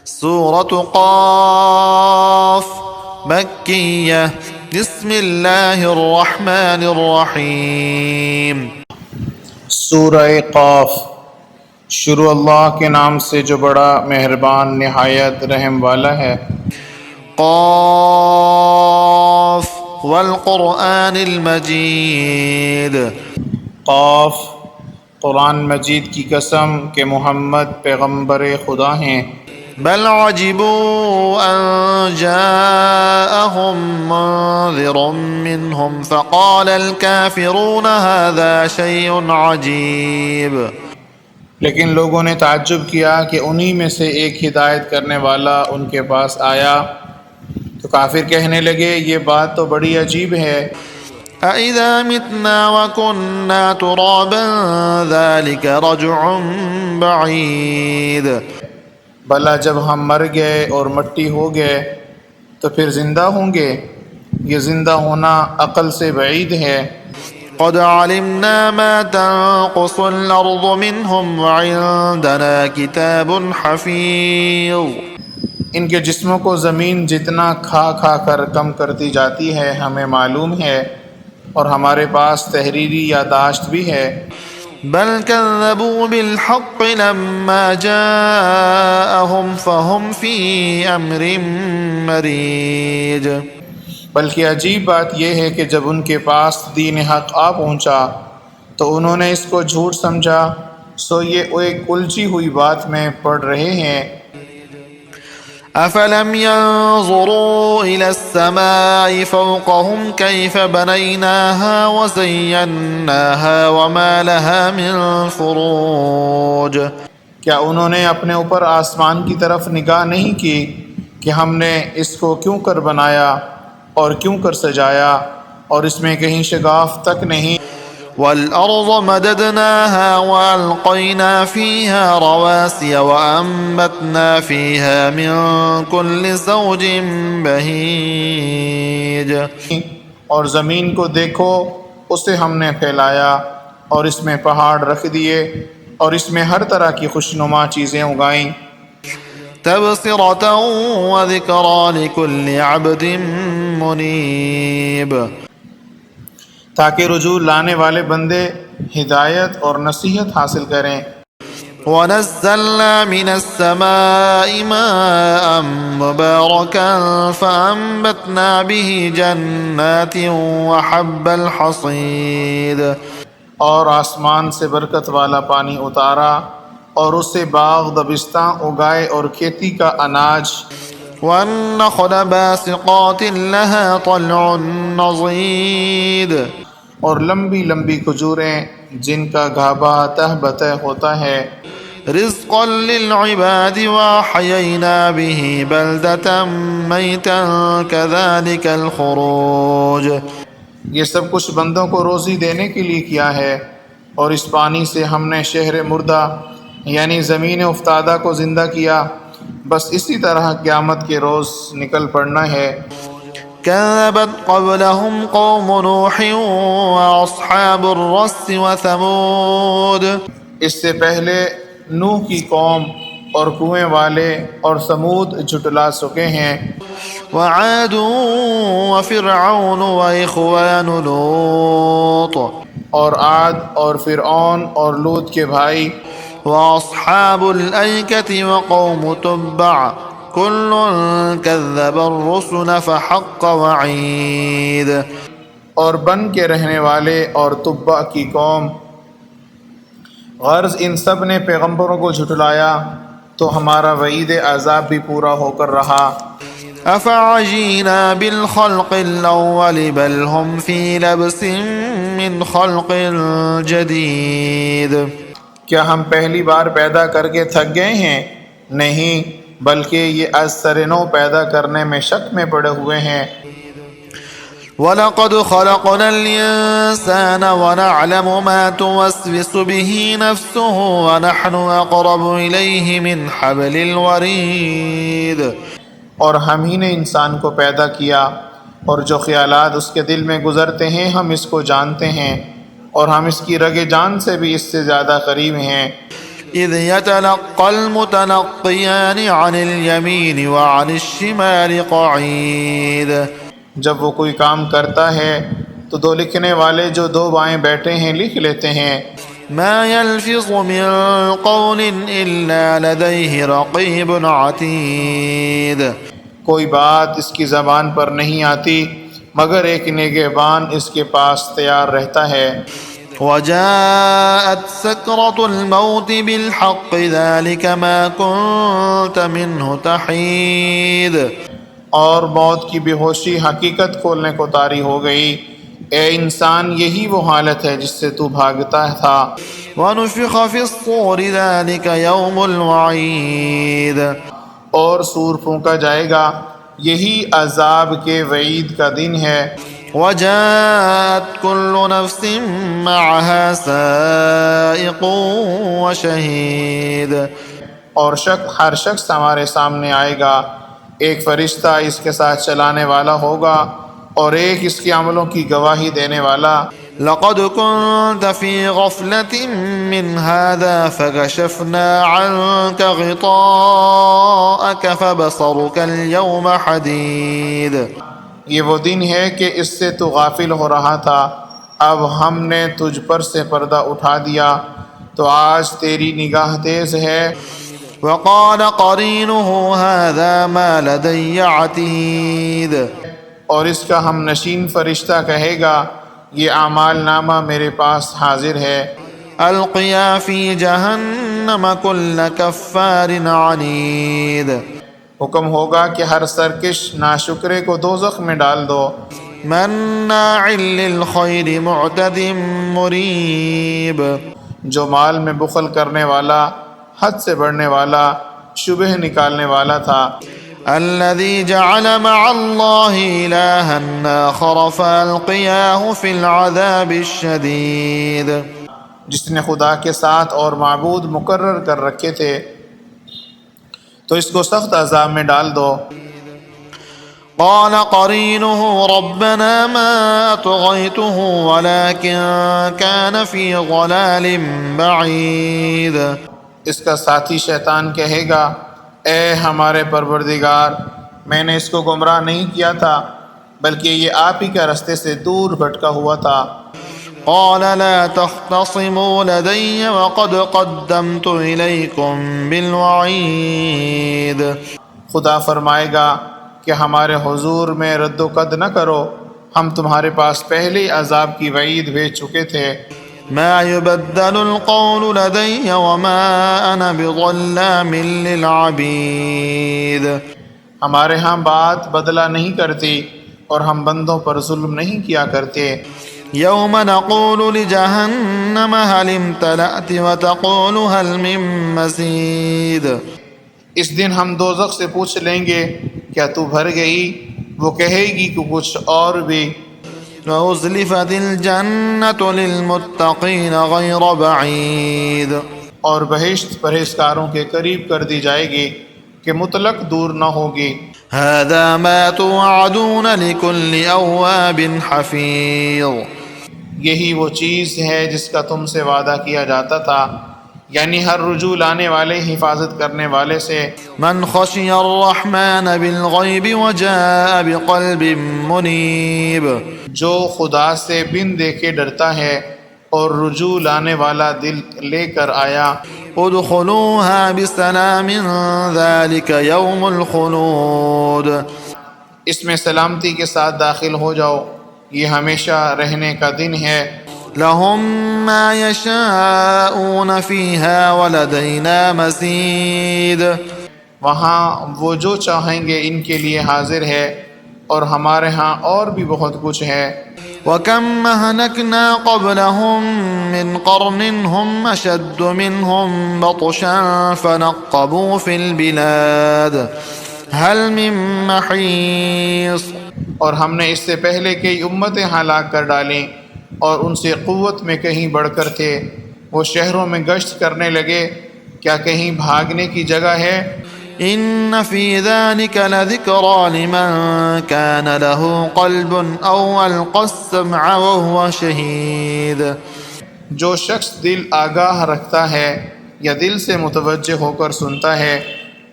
سورة قاف مکیہ بسم اللہ الرحمن الرحیم۔ سورہ قاف شروع اللہ کے نام سے جو بڑا مہربان نہایت رحم والا ہے۔ قاف والقرآن المجید۔ قاف قرآن مجید کی قسم کہ محمد پیغمبر خدا ہیں۔ بل عجبوا ان جاءهم منذر منهم فقال الكافرون هذا شيء عجیب۔ لیکن لوگوں نے تعجب کیا کہ انہی میں سے ایک ہدایت کرنے والا ان کے پاس آیا تو کافر کہنے لگے یہ بات تو بڑی عجیب ہے۔ أَإِذَا مِتْنَا وَكُنَّا تُرَابًا ذَلِكَ رَجْعٌ بَعِيدٌ۔ بھلا جب ہم مر گئے اور مٹی ہو گئے تو پھر زندہ ہوں گے؟ یہ زندہ ہونا عقل سے بعید ہے۔ قَدْ عَلِمْنَا مَا تَنقُصُ الْأَرْضُ مِنْهُمْ وَعِندَنَا كِتَابٌ حَفِيظٌ۔ ان کے جسموں کو زمین جتنا کھا کھا کر کم کرتی جاتی ہے ہمیں معلوم ہے، اور ہمارے پاس تحریری یادداشت بھی ہے۔ بل كذبوا بالحق لما جاءهم فهم في امر مريج۔ بلکہ عجیب بات یہ ہے کہ جب ان کے پاس دین حق آ پہنچا تو انہوں نے اس کو جھوٹ سمجھا، سو یہ ایک الجھی ہوئی بات میں پڑ رہے ہیں۔ افلم ينظروا الى السماء فوقهم كيف بنيناها وزيناها وما لها من فروج۔ کیا انہوں نے اپنے اوپر آسمان کی طرف نگاہ نہیں کی کہ ہم نے اس کو کیوں کر بنایا اور کیوں کر سجایا، اور اس میں کہیں شگاف تک نہیں۔ والأرض مددناها وألقينا فيها رواسي وأنبتنا فيها من كل زوج بهيج۔ اور زمین کو دیکھو، اسے ہم نے پھیلایا اور اس میں پہاڑ رکھ دیے اور اس میں ہر طرح کی خوشنما چیزیں اگائیں۔ تبصرة وذكرى لكل عبد منيب۔ تاکہ رجوع لانے والے بندے ہدایت اور نصیحت حاصل کریں۔ وَنَزَّلْنَا مِنَ السَّمَاءِ مَاءً مُبَارَكًا فَأَنبَتْنَا بِهِ جَنَّاتٍ وَحَبَّ الْحَصِيدِ۔ اور آسمان سے برکت والا پانی اتارا اور اس سے باغ دبستاں اگائے اور کھیتی کا اناج۔ وَالنَّخْلَ بَاسِقَاتٍ لَهَا طَلْعٌ نَضِيدٌ۔ اور لمبی لمبی کھجوریں جن کا گھابا تہ بتہ ہوتا ہے۔ رزقا للعباد وأحيينا به بلدة ميتا كذلك الخروج۔ یہ سب کچھ بندوں کو روزی دینے کے لیے کیا ہے، اور اس پانی سے ہم نے شہر مردہ یعنی زمین افتادہ کو زندہ کیا، بس اسی طرح قیامت کے روز نکل پڑنا ہے۔ كذبت قبلهم قوم نوح وأصحاب الرس وثمود۔ اس سے پہلے نوح کی قوم اور کنویں والے اور ثمود جھٹلا چکے ہیں۔ وعاد وفرعون وإخوان لوط۔ اور عاد اور فرعون اور لوط کے بھائی۔ وأصحاب الأيكة وقوم تبع كل كذب الرسل فحق وعید۔ اور بن کے رہنے والے اور تبع کی قوم، غرض ان سب نے پیغمبروں کو جھٹلایا تو ہمارا وعید عذاب بھی پورا ہو کر رہا۔ افعجینا بالخلق الاول بل هم فی لبس من خلق جدید۔ کیا ہم پہلی بار پیدا کر کے تھک گئے ہیں؟ نہیں، بلکہ یہ از سر نو پیدا کرنے میں شک میں پڑے ہوئے ہیں۔ وَلَقَدْ خَلَقْنَا الْإِنسَانَ وَنَعْلَمُ مَا تُوَسْوِسُ بِهِ نَفْسُهُ وَنَحْنُ أَقْرَبُ إِلَيْهِ مِنْ حَبْلِ الْوَرِيدِ۔ اور ہم ہی نے انسان کو پیدا کیا، اور جو خیالات اس کے دل میں گزرتے ہیں ہم اس کو جانتے ہیں، اور ہم اس کی رگ جان سے بھی اس سے زیادہ قریب ہیں۔ إذ يتلقى المتلقيان عن اليمين وعن الشمال قعيد جب وہ کوئی کام کرتا ہے تو دو لکھنے والے جو دو بائیں بیٹھے ہیں لکھ لیتے ہیں۔ ما يلفظ من قول إلا لديه رقيب عتيد کوئی بات اس کی زبان پر نہیں آتی مگر ایک نگہبان اس کے پاس تیار رہتا ہے۔ وجاءت سكرة الموت بالحق ذلك ما كنت منه تحيد اور موت کی بے ہوشی حقیقت کھولنے کو طاری ہو گئی۔ اے انسان یہی وہ حالت ہے جس سے تو بھاگتا تھا۔ ونفخ في الصور ذلك يوم الوعيد اور سور پھونکا جائے گا، یہی عذاب کے وعید کا دن ہے۔ وجاءت كل نفس معها سائق وشهيد اور ہر شخص ہمارے سامنے آئے گا، ایک فرشتہ اس کے ساتھ چلانے والا ہوگا اور ایک اس کے عملوں کی گواہی دینے والا۔ لقد كنت في غفلة من هذا فكشفنا عنك غطاءك فبصرك اليوم حديد یہ وہ دن ہے کہ اس سے تو غافل ہو رہا تھا، اب ہم نے تجھ پر سے پردہ اٹھا دیا تو آج تیری نگاہ تیز ہے۔ وقال قرينه هذا ما لدي عتيد اور اس کا ہم نشین فرشتہ کہے گا یہ اعمال نامہ میرے پاس حاضر ہے۔ القيا في جهنم كل كفار عنيد حکم ہوگا کہ ہر سرکش ناشکرے کو دوزخ میں ڈال دو۔ مناع للخير معتد مريب جو مال میں بخل کرنے والا، حد سے بڑھنے والا، شبہ نکالنے والا تھا۔ الذي جعل مع الله إلها آخر فألقياه في العذاب الشديد جس نے خدا کے ساتھ اور معبود مقرر کر رکھے تھے تو اس کو سخت عذاب میں ڈال دو۔ قال قرينه ربنا ما أطغيته ولكن كان في ضلال بعيد اس کا ساتھی شیطان کہے گا اے ہمارے پروردگار، میں نے اس کو گمراہ نہیں کیا تھا بلکہ یہ آپ ہی کا رستے سے دور بھٹکا ہوا تھا۔ قال لا تختصموا لدي وقد قدمت إليكم بالوعيد خدا فرمائے گا کہ ہمارے حضور میں رد و قد نہ کرو، ہم تمہارے پاس پہلے عذاب کی وعید بھیج چکے تھے۔ ما يبدل القول لدي وما أنا بظلام للعبيد ہمارے ہاں بات بدلہ نہیں کرتی اور ہم بندوں پر ظلم نہیں کیا کرتے۔ يوم نقول لجهنم هل امتلأت وتقول هل من مزيد اس دن ہم دوزخ سے پوچھ لیں گے کیا تو بھر گئی؟ وہ کہے گی کہ کچھ اور بھی۔ وأزلفت الجنة للمتقين غير بعيد اور بہشت پرہیزکاروں کے قریب کر دی جائے گی کہ مطلق دور نہ ہوگی۔ هذا ما توعدون لكل أواب حفيظ یہی وہ چیز ہے جس کا تم سے وعدہ کیا جاتا تھا، یعنی ہر رجوع لانے والے، حفاظت کرنے والے سے۔ من خشي الرحمن بالغيب وجاء بقلب منيب جو خدا سے بن دیکھے ڈرتا ہے اور رجوع لانے والا دل لے کر آیا۔ ادخلوها بسلام ذلك يوم الخلود اس میں سلامتی کے ساتھ داخل ہو جاؤ، یہ ہمیشہ رہنے کا دن ہے۔ لهم ما يشاءون فيها ولدينا مزيد وہاں وہ جو چاہیں گے ان کے لیے حاضر ہے اور ہمارے ہاں اور بھی بہت کچھ ہے۔ وكم أهلكنا قبلهم من قرن هم أشد منهم بطشا فنقبوا في البلاد هل من محيص اور ہم نے اس سے پہلے کئی امتیں ہلاک کر ڈالیں اور ان سے قوت میں کہیں بڑھ کر تھے، وہ شہروں میں گشت کرنے لگے، کیا کہیں بھاگنے کی جگہ ہے؟ إن في ذلك لذكرى لمن كان له قلب أو ألقى السمع وهو شهيد جو شخص دل آگاہ رکھتا ہے یا دل سے متوجہ ہو کر سنتا ہے،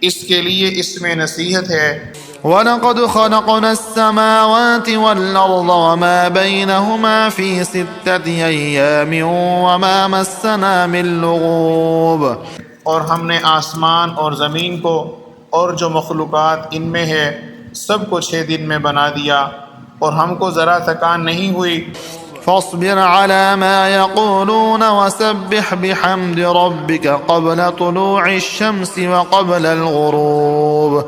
اس کے لیے اس میں نصیحت ہے۔ وَلَقَدْ خَلَقْنَا السَّمَاوَاتِ وَالْأَرْضَ وَمَا بَيْنَهُمَا فِي 6 أَيَّامٍ وَمَا مَسَّنَا مِن لُغُوبٍ۔ اور ہم نے آسمان اور زمین کو اور جو مخلوقات ان میں ہے سب کو 6 دن میں بنا دیا، اور ہم کو ذرا تکان نہیں ہوئی۔ فاصبر على ما يقولون وسبح بحمد ربك قبل طلوع الشمس وقبل الغروب۔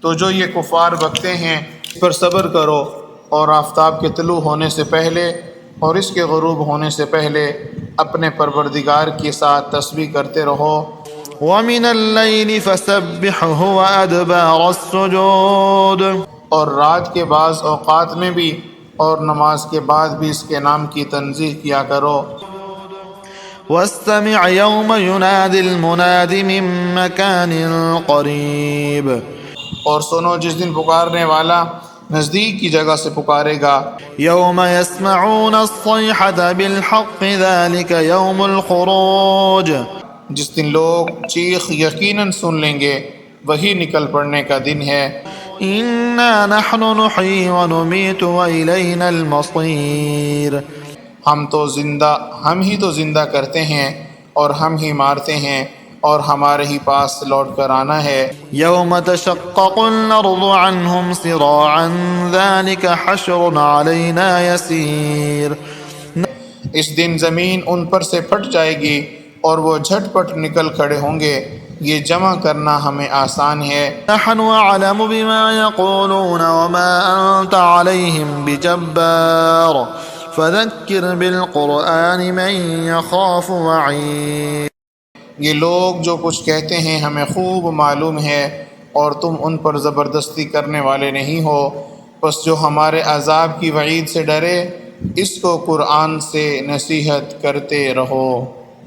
تو جو یہ کفار بکتے ہیں اس پر صبر کرو، اور آفتاب کے طلوع ہونے سے پہلے اور اس کے غروب ہونے سے پہلے اپنے پروردگار کے ساتھ تسبیح کرتے رہو۔ ومن الليل فسبحه وأدبار السجود۔ اور رات کے بعض اوقات میں بھی اور نماز کے بعد بھی اس کے نام کی تنزیہ کیا کرو۔ واستمع يوم ينادي المناد من مكان قريب۔ اور سنو جس دن پکارنے والا نزدیک کی جگہ سے پکارے گا۔ يوم يسمعون الصيحة بالحق ذلك يوم الخروج۔ جس دن لوگ چیخ یقیناً سن لیں گے، وہی نکل پڑنے کا دن ہے۔ إنا نحن نحيي ونميت وإلينا المصير۔ ہم ہی تو زندہ کرتے ہیں اور ہم ہی مارتے ہیں، اور ہمارے ہی پاس لوٹ کر آنا ہے۔ يوم تشقق الأرض عنهم صراعا ذلك حشر علينا يسير۔ اس دن زمین ان پر سے پھٹ جائے گی اور وہ جھٹ پٹ نکل کھڑے ہوں گے، یہ جمع کرنا ہمیں آسان ہے۔ نحن أعلم بما يقولون وما أنت عليهم بجبار فذكر بالقرآن من يخاف وعيد۔ یہ لوگ جو کچھ کہتے ہیں ہمیں خوب معلوم ہے، اور تم ان پر زبردستی کرنے والے نہیں ہو، بس جو ہمارے عذاب کی وعید سے ڈرے اس کو قرآن سے نصیحت کرتے رہو۔